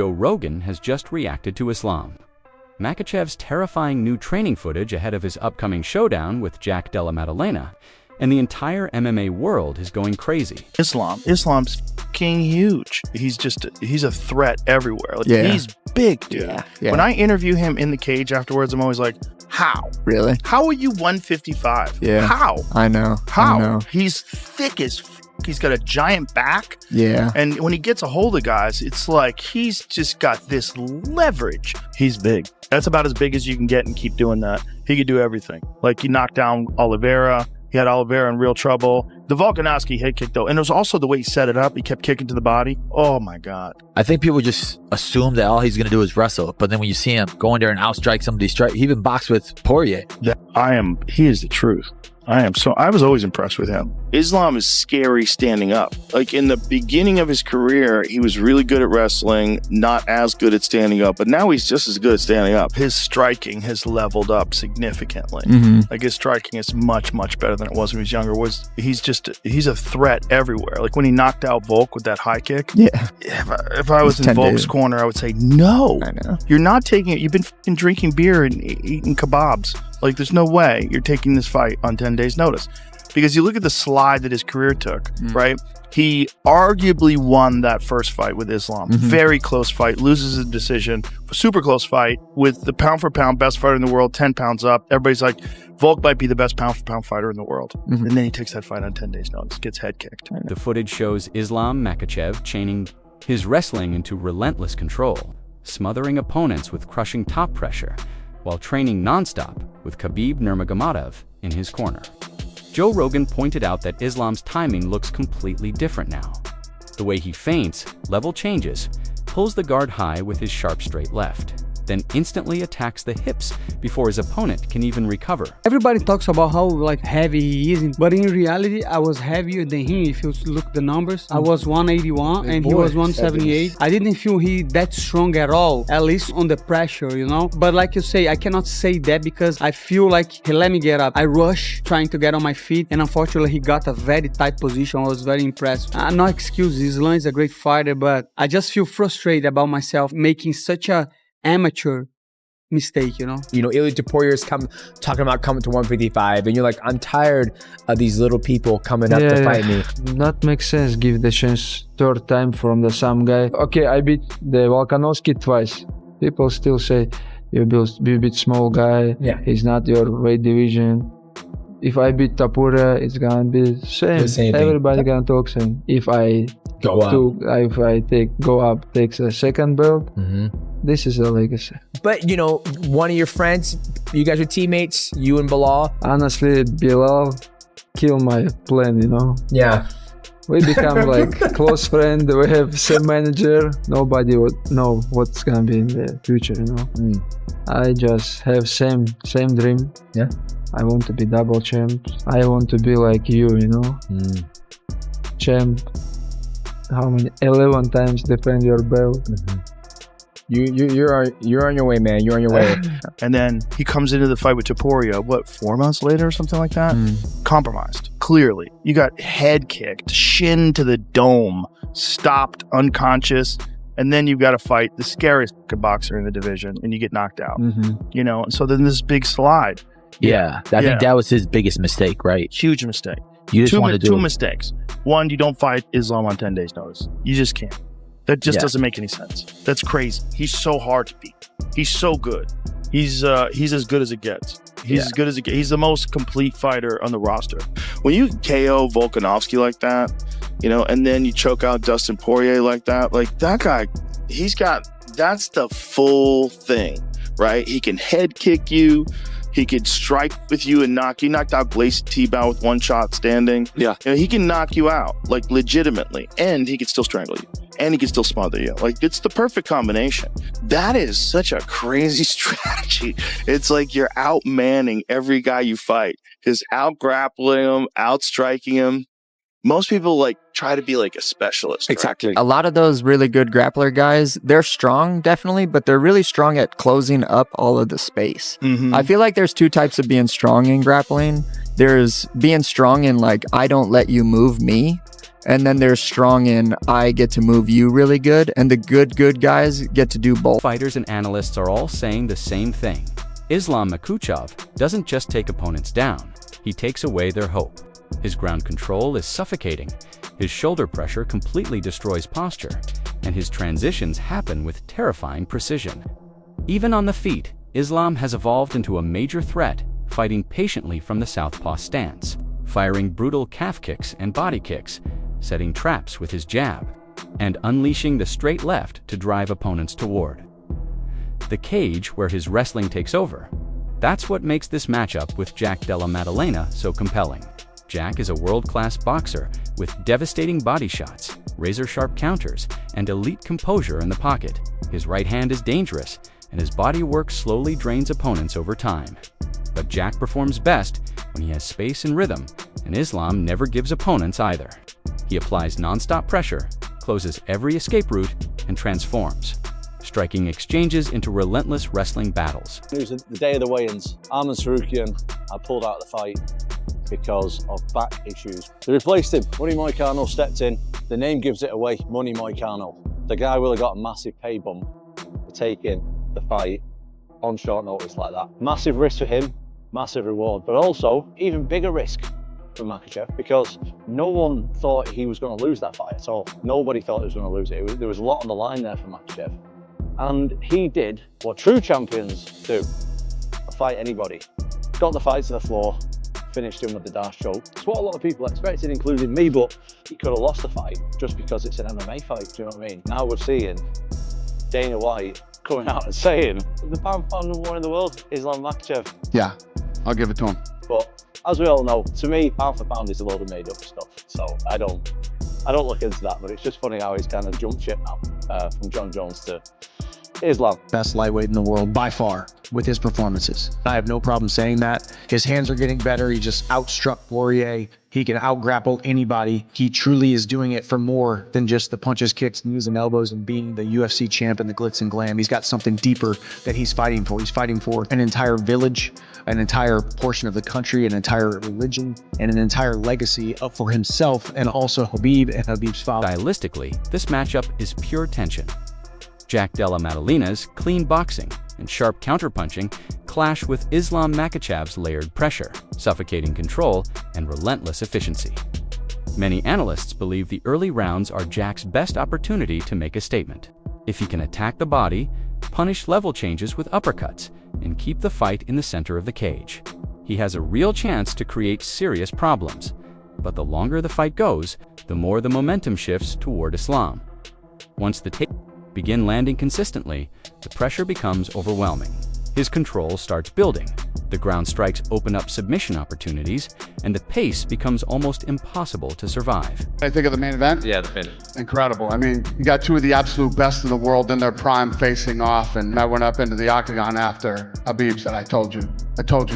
Joe Rogan has just reacted to Islam Makhachev's terrifying new training footage ahead of his upcoming showdown with Jack Della Maddalena, and the entire MMA world is going crazy. Islam's fucking huge. He's a threat everywhere. Like, he's big, dude. Yeah. When I interview him in the cage afterwards, I'm always like, how? Really? How are you 155? Yeah. How? I know. How? I know. He's thick as f. He's got a giant back. Yeah. And when he gets a hold of guys, it's like he's just got this leverage. He's big. That's about as big as you can get and keep doing that. He could do everything. Like, he knocked down Oliveira. He had Oliveira in real trouble. The Volkanovski head kick, though, and it was also the way he set it up. He kept kicking to the body. Oh, my God. I think people just assume that all he's going to do is wrestle. But then when you see him go in there and outstrike somebody, he even boxed with Poirier. He is the truth. I was always impressed with him. Islam is scary standing up. Like, in the beginning of his career, he was really good at wrestling, not as good at standing up, but now he's just as good at standing up. His striking has leveled up significantly. Like, his striking is much, much better than it was when he was younger. He's a threat everywhere. Like, when he knocked out Volk with that high kick. Yeah. If I was in Volk's corner, I would say, no. I know. You're not taking it. You've been fucking drinking beer and eating kebabs. Like, there's no way you're taking this fight on 10 days' notice. Because you look at the slide that his career took, right? He arguably won that first fight with Islam. Very close fight, loses a decision. Super close fight with the pound-for-pound best fighter in the world, 10 pounds up. Everybody's like, Volk might be the best pound-for-pound fighter in the world. And then he takes that fight on 10 days' notice, gets head kicked. The footage shows Islam Makhachev chaining his wrestling into relentless control, smothering opponents with crushing top pressure, while training nonstop with Khabib Nurmagomedov in his corner. Joe Rogan pointed out that Islam's timing looks completely different now. The way he feints, level changes, pulls the guard high with his sharp straight left, then instantly attacks the hips before his opponent can even recover. Everybody talks about how heavy he is, but in reality, I was heavier than him. If you look at the numbers, I was 181 and he was 178. I didn't feel he that strong at all, at least on the pressure, you know? But like you say, I cannot say that because I feel like he let me get up. I rushed trying to get on my feet, and unfortunately, he got a very tight position. I was very impressed. No excuses, Islam is a great fighter, but I just feel frustrated about myself making such a amateur mistake, you know? You know, Ilia Topuria is talking about coming to 155, and you're like, I'm tired of these little people coming up to fight me. That makes sense. Give the chance third time from the same guy. Okay, I beat the Volkanovski twice. People still say, you beat small guy. Yeah. He's not your weight division. If I beat Topuria, it's gonna be the same. Everybody gonna talk same. If I go up, takes a second belt, this is a legacy. But, you know, one of your friends, you guys are teammates, you and Bilal. Honestly, Bilal killed my plan, you know? Yeah. We become like close friend. We have same manager. Nobody would know what's gonna be in the future, you know? I just have same dream. Yeah. I want to be double champ. I want to be like you know? Champ. How many? 11 times defend your belt. You're on your way, man. You're on your way. And then he comes into the fight with Topuria, 4 months later or something like that? Compromised, clearly. You got head kicked, shin to the dome, stopped, unconscious, and then you've got to fight the scariest boxer in the division, and you get knocked out. You know, and so then this big slide. Yeah. I think that was his biggest mistake, right? Huge mistake. You just want to do two mistakes. One, you don't fight Islam on 10 days' notice. You just can't. That just doesn't make any sense. That's crazy. He's so hard to beat. He's so good. He's as good as it gets. He's as good as it gets. He's the most complete fighter on the roster. When you KO Volkanovski like that, you know, and then you choke out Dustin Poirier like that guy, that's the full thing, right? He can head kick you. He could strike with you and knock you. Knocked out Glacier T-Bow with one shot standing. Yeah. You know, he can knock you out, like, legitimately. And he can still strangle you. And he can still smother you. Like, it's the perfect combination. That is such a crazy strategy. It's like you're out-manning every guy you fight. Just out-grappling him, out-striking him. Most people try to be like a specialist. Exactly. Right? A lot of those really good grappler guys, they're strong, definitely, but they're really strong at closing up all of the space. I feel like there's two types of being strong in grappling. There's being strong in I don't let you move me. And then there's strong in, I get to move you really good, and the good guys get to do both. Fighters and analysts are all saying the same thing. Islam Makhachev doesn't just take opponents down, he takes away their hope. His ground control is suffocating, his shoulder pressure completely destroys posture, and his transitions happen with terrifying precision. Even on the feet, Islam has evolved into a major threat, fighting patiently from the southpaw stance, firing brutal calf kicks and body kicks, setting traps with his jab, and unleashing the straight left to drive opponents toward the cage where his wrestling takes over. That's what makes this matchup with Jack Della Maddalena so compelling. Jack is a world-class boxer with devastating body shots, razor-sharp counters, and elite composure in the pocket. His right hand is dangerous, and his body work slowly drains opponents over time. But Jack performs best when he has space and rhythm, and Islam never gives opponents either. He applies non-stop pressure, closes every escape route, and transforms, striking exchanges into relentless wrestling battles. It was the day of the weigh-ins. Arman Sarukian, I pulled out of the fight because of back issues. They replaced him. Money Moicano stepped in. The name gives it away, Money Moicano. The guy will have got a massive pay bump for taking the fight on short notice like that. Massive risk for him, massive reward, but also even bigger risk for Makhachev because no one thought he was going to lose that fight at all. Nobody thought he was going to lose it. There was a lot on the line there for Makhachev. And he did what true champions do, fight anybody. Got the fight to the floor, finished him with the dash choke. It's what a lot of people expected, including me, but he could have lost the fight just because it's an MMA fight, do you know what I mean? Now we're seeing Dana White coming out and saying, the pound for pound #1 in the world, Islam Makhachev. Yeah, I'll give it to him. But as we all know, to me, pound for pound is a load of made up stuff. So I don't look into that, but it's just funny how he's kind of jumped ship now from John Jones to Islam. Best lightweight in the world by far with his performances. I have no problem saying that. His hands are getting better. He just outstruck Poirier. He can out-grapple anybody. He truly is doing it for more than just the punches, kicks, knees, and elbows and being the UFC champ and the glitz and glam. He's got something deeper that he's fighting for. He's fighting for an entire village, an entire portion of the country, an entire religion, and an entire legacy up for himself and also Khabib and Khabib's father. Stylistically, this matchup is pure tension. Jack Della Maddalena's clean boxing and sharp counterpunching clash with Islam Makhachev's layered pressure, suffocating control, and relentless efficiency. Many analysts believe the early rounds are Jack's best opportunity to make a statement. If he can attack the body, punish level changes with uppercuts, and keep the fight in the center of the cage, he has a real chance to create serious problems. But the longer the fight goes, the more the momentum shifts toward Islam. Once the begin landing consistently, the pressure becomes overwhelming. His control starts building, the ground strikes open up submission opportunities, and the pace becomes almost impossible to survive. I think of the main event. Yeah, the finish. Incredible. I mean, you got two of the absolute best in the world in their prime facing off, and I went up into the octagon after Khabib said, I told you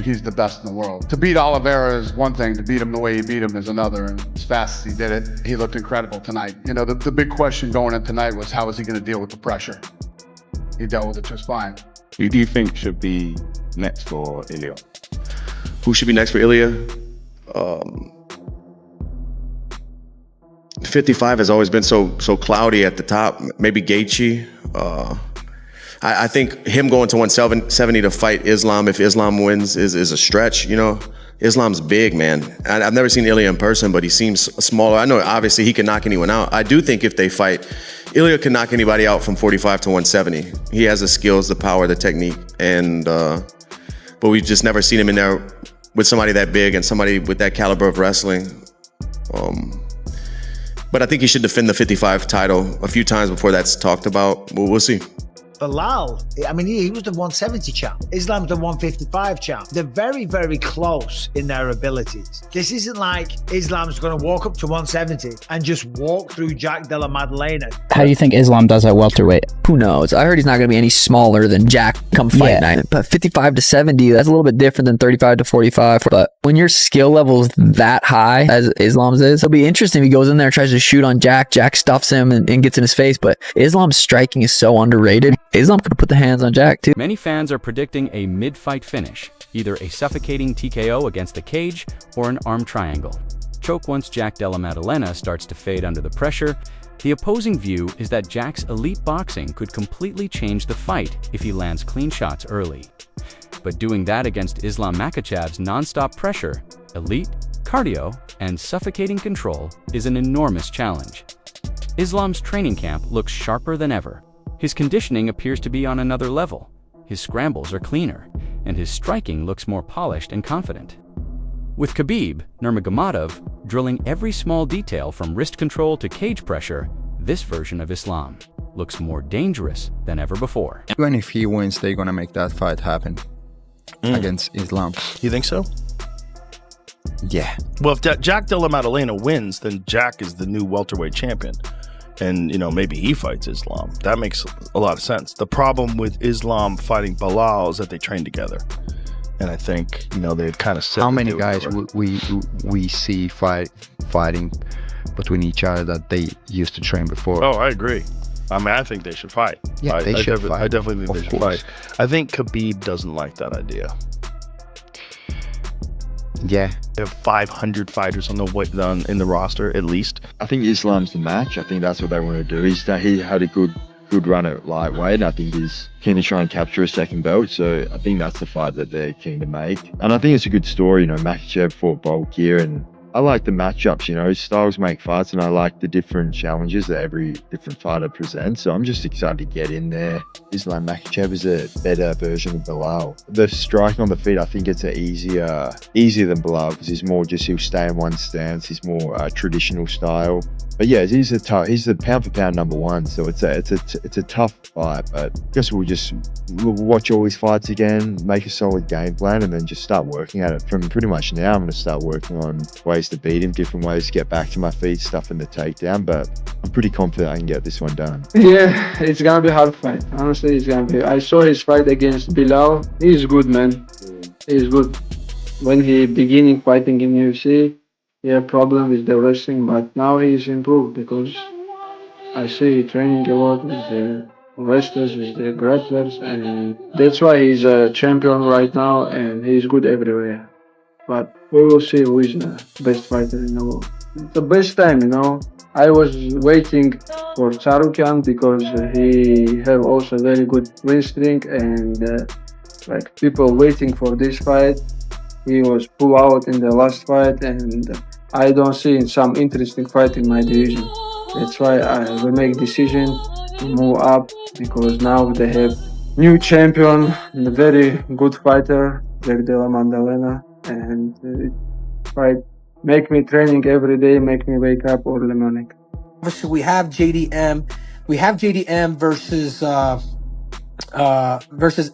he's the best in the world. To beat Oliveira is one thing, to beat him the way he beat him is another, and as fast as he did it, he looked incredible tonight. You know, the big question going in tonight was how is he going to deal with the pressure? He dealt with it just fine. Who do you think should be next for Ilya? Who should be next for Ilya? 55 has always been so cloudy at the top. Maybe Gaethje. I think him going to 170 to fight Islam, if Islam wins, is a stretch. You know, Islam's big, man. I've never seen Ilya in person, but he seems smaller. I know obviously he can knock anyone out. I do think if they fight, Ilya can knock anybody out from 45 to 170. He has the skills, the power, the technique, and but we've just never seen him in there with somebody that big and somebody with that caliber of wrestling. But I think he should defend the 55 title a few times before that's talked about. We'll see. Bilal, I mean, he was the 170 champ. Islam's the 155 champ. They're very, very close in their abilities. This isn't like Islam's going to walk up to 170 and just walk through Jack Della Maddalena. How do you think Islam does at welterweight? Who knows? I heard he's not going to be any smaller than Jack come fight night. But 55 to 70, that's a little bit different than 35 to 45. But when your skill level is that high, as Islam's is, it'll be interesting if he goes in there and tries to shoot on Jack. Jack stuffs him and gets in his face. But Islam's striking is so underrated. Islam could put the hands on Jack too. Many fans are predicting a mid-fight finish, either a suffocating TKO against the cage or an arm triangle. choke. Once Jack Della Maddalena starts to fade under the pressure, the opposing view is that Jack's elite boxing could completely change the fight if he lands clean shots early. But doing that against Islam Makhachev's non-stop pressure, elite, cardio, and suffocating control is an enormous challenge. Islam's training camp looks sharper than ever. His conditioning appears to be on another level. His scrambles are cleaner, and his striking looks more polished and confident. With Khabib Nurmagomedov drilling every small detail from wrist control to cage pressure, this version of Islam looks more dangerous than ever before. Even if he wins, they're gonna make that fight happen against Islam. You think so? Yeah. Well, if Jack Della Maddalena wins, then Jack is the new welterweight champion. And, you know, maybe he fights Islam. That makes a lot of sense. The problem with Islam fighting Bilal is that they train together. And I think, you know, they kind of How many guys we see fighting between each other that they used to train before? Oh, I agree. I mean, I think they should fight. Yeah, they should fight. I definitely think they should fight. I think Khabib doesn't like that idea. Yeah. They have 500 fighters in the roster, at least. I think Islam's the match. I think that's what they want to do. Is that he had a good run at lightweight, and I think he's keen to try and capture a second belt. So I think that's the fight that they're keen to make. And I think it's a good story. You know, Makhachev fought Bulkier, and I like the matchups. You know, styles make fights, and I like the different challenges that every different fighter presents. So I'm just excited to get in there. Islam Makhachev is a better version of Bilal. The striking on the feet, I think it's easier than Bilal, because he'll stay in one stance. He's more traditional style. But yeah, he's the pound for pound number one. So it's a tough fight. But I guess we'll watch all his fights again, make a solid game plan, and then just start working at it. From pretty much now, I'm going to start working on ways to beat him, different ways to get back to my feet, stuff in the takedown. But I'm pretty confident I can get this one done. Yeah, it's gonna be a hard fight. Honestly, it's gonna be. I saw his fight against Bilal. He's good, man. He's good. When he beginning fighting in UFC, he had problem with the wrestling, but now he's improved because I see he training a lot with the wrestlers, with the grapplers, and that's why he's a champion right now, and he's good everywhere. But we will see who is the best fighter in the world. It's the best time, you know. I was waiting for Tsarukyan because he have also very good win streak, and like people waiting for this fight. He was pulled out in the last fight, and I don't see some interesting fight in my division. That's why I will make decision to move up, because now they have new champion, a very good fighter, Jack Della Maddalena, and it fight make me training every day, make me wake up early morning. Obviously, we have JDM. We have JDM versus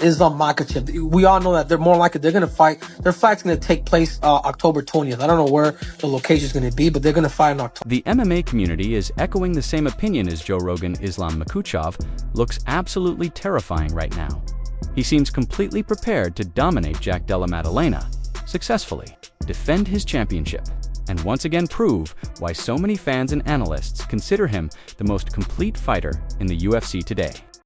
Islam Makhachev. We all know that they're more likely they're going to fight. Their fight's going to take place October 20th. I don't know where the location is going to be, but they're going to fight in October. The MMA community is echoing the same opinion as Joe Rogan. Islam Makhachev looks absolutely terrifying right now. He seems completely prepared to dominate Jack Della Maddalena successfully, defend his championship, and once again prove why so many fans and analysts consider him the most complete fighter in the UFC today.